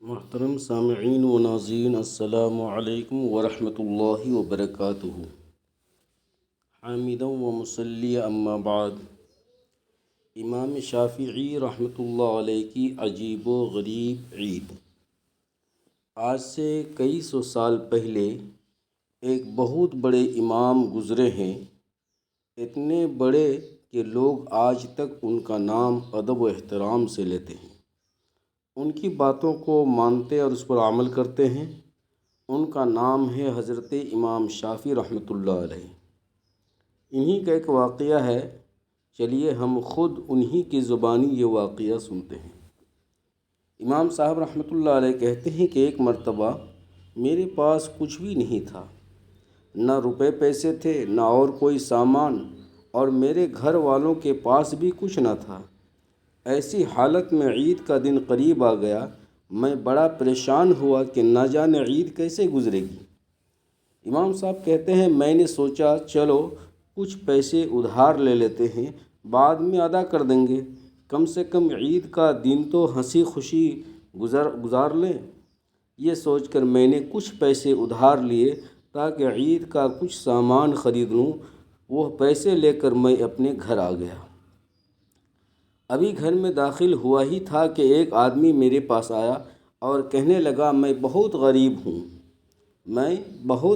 محترم سامعین و ناظرین، السلام علیکم ورحمۃ اللہ وبرکاتہ۔ حامدا و مصلی اما بعد۔ امام شافعی رحمۃ اللہ علیہ کی عجیب و غریب عید۔ آج سے کئی سو سال پہلے ایک بہت بڑے امام گزرے ہیں، اتنے بڑے کہ لوگ آج تک ان کا نام ادب و احترام سے لیتے ہیں، ان کی باتوں کو مانتے اور اس پر عمل کرتے ہیں۔ ان کا نام ہے حضرت امام شافعی رحمۃ اللہ علیہ۔ انہی کا ایک واقعہ ہے، چلیے ہم خود انہی کی زبانی یہ واقعہ سنتے ہیں۔ امام صاحب رحمۃ اللہ علیہ کہتے ہیں کہ ایک مرتبہ میرے پاس کچھ بھی نہیں تھا، نہ روپے پیسے تھے، نہ اور کوئی سامان، اور میرے گھر والوں کے پاس بھی کچھ نہ تھا۔ ایسی حالت میں عید کا دن قریب آ گیا۔ میں بڑا پریشان ہوا کہ نہ جانے عید کیسے گزرے گی۔ امام صاحب کہتے ہیں میں نے سوچا چلو کچھ پیسے ادھار لے لیتے ہیں، بعد میں ادا کر دیں گے، کم سے کم عید کا دن تو ہنسی خوشی گزار لیں۔ یہ سوچ کر میں نے کچھ پیسے ادھار لیے تاکہ عید کا کچھ سامان خرید لوں۔ وہ پیسے لے کر میں اپنے گھر آ گیا۔ ابھی گھر میں داخل ہوا ہی تھا کہ ایک آدمی میرے پاس آیا اور کہنے لگا میں بہت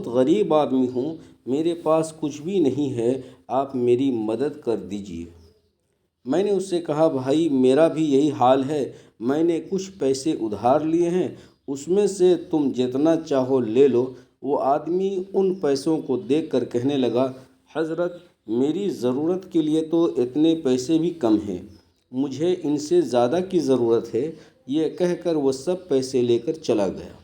غریب آدمی ہوں، میرے پاس کچھ بھی نہیں ہے، آپ میری مدد کر دیجئے۔ میں نے اس سے کہا بھائی میرا بھی یہی حال ہے، میں نے کچھ پیسے ادھار لیے ہیں، اس میں سے تم جتنا چاہو لے لو۔ وہ آدمی ان پیسوں کو دیکھ کر کہنے لگا حضرت میری ضرورت کے لیے تو اتنے پیسے بھی کم ہیں، مجھے ان سے زیادہ کی ضرورت ہے۔ یہ کہہ کر وہ سب پیسے لے کر چلا گیا۔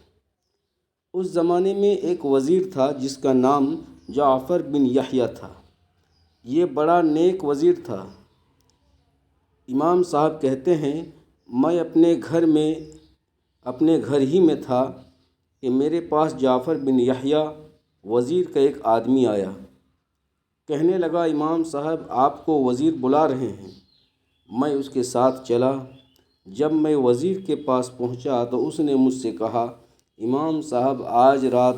اس زمانے میں ایک وزیر تھا جس کا نام جعفر بن یحییٰ تھا۔ یہ بڑا نیک وزیر تھا۔ امام صاحب کہتے ہیں میں اپنے گھر ہی میں تھا کہ میرے پاس جعفر بن یحییٰ وزیر کا ایک آدمی آیا، کہنے لگا امام صاحب آپ کو وزیر بلا رہے ہیں۔ میں اس کے ساتھ چلا۔ جب میں وزیر کے پاس پہنچا تو اس نے مجھ سے کہا امام صاحب آج رات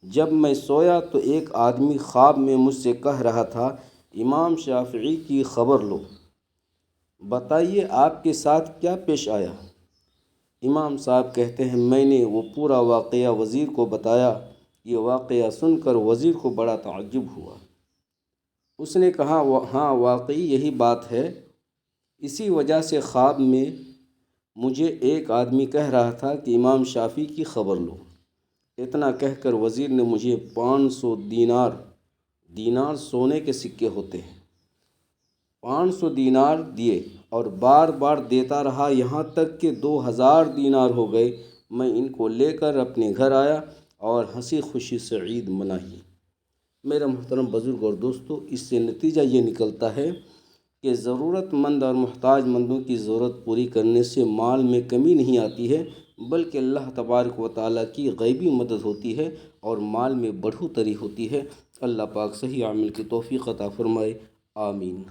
جب میں سویا تو ایک آدمی خواب میں مجھ سے کہہ رہا تھا امام شافعی کی خبر لو، بتائیے آپ کے ساتھ کیا پیش آیا۔ امام صاحب کہتے ہیں میں نے وہ پورا واقعہ وزیر کو بتایا۔ یہ واقعہ سن کر وزیر کو بڑا تعجب ہوا۔ اس نے کہا ہاں واقعی یہی بات ہے، اسی وجہ سے خواب میں مجھے ایک آدمی کہہ رہا تھا کہ امام شافعی کی خبر لو۔ اتنا کہہ کر وزیر نے مجھے 500 دینار سونے کے سکے ہوتے ہیں، 500 دینار دیے اور بار بار دیتا رہا، یہاں تک کہ 2000 دینار ہو گئے۔ میں ان کو لے کر اپنے گھر آیا اور ہنسی خوشی سے عید منائی۔ میرا محترم بزرگ اور دوستو، اس سے نتیجہ یہ نکلتا ہے کہ ضرورت مند اور محتاج مندوں کی ضرورت پوری کرنے سے مال میں کمی نہیں آتی ہے، بلکہ اللہ تبارک و تعالیٰ کی غیبی مدد ہوتی ہے اور مال میں بڑھوتری ہوتی ہے۔ اللہ پاک صحیح عمل کی توفیق عطا فرمائے، آمین۔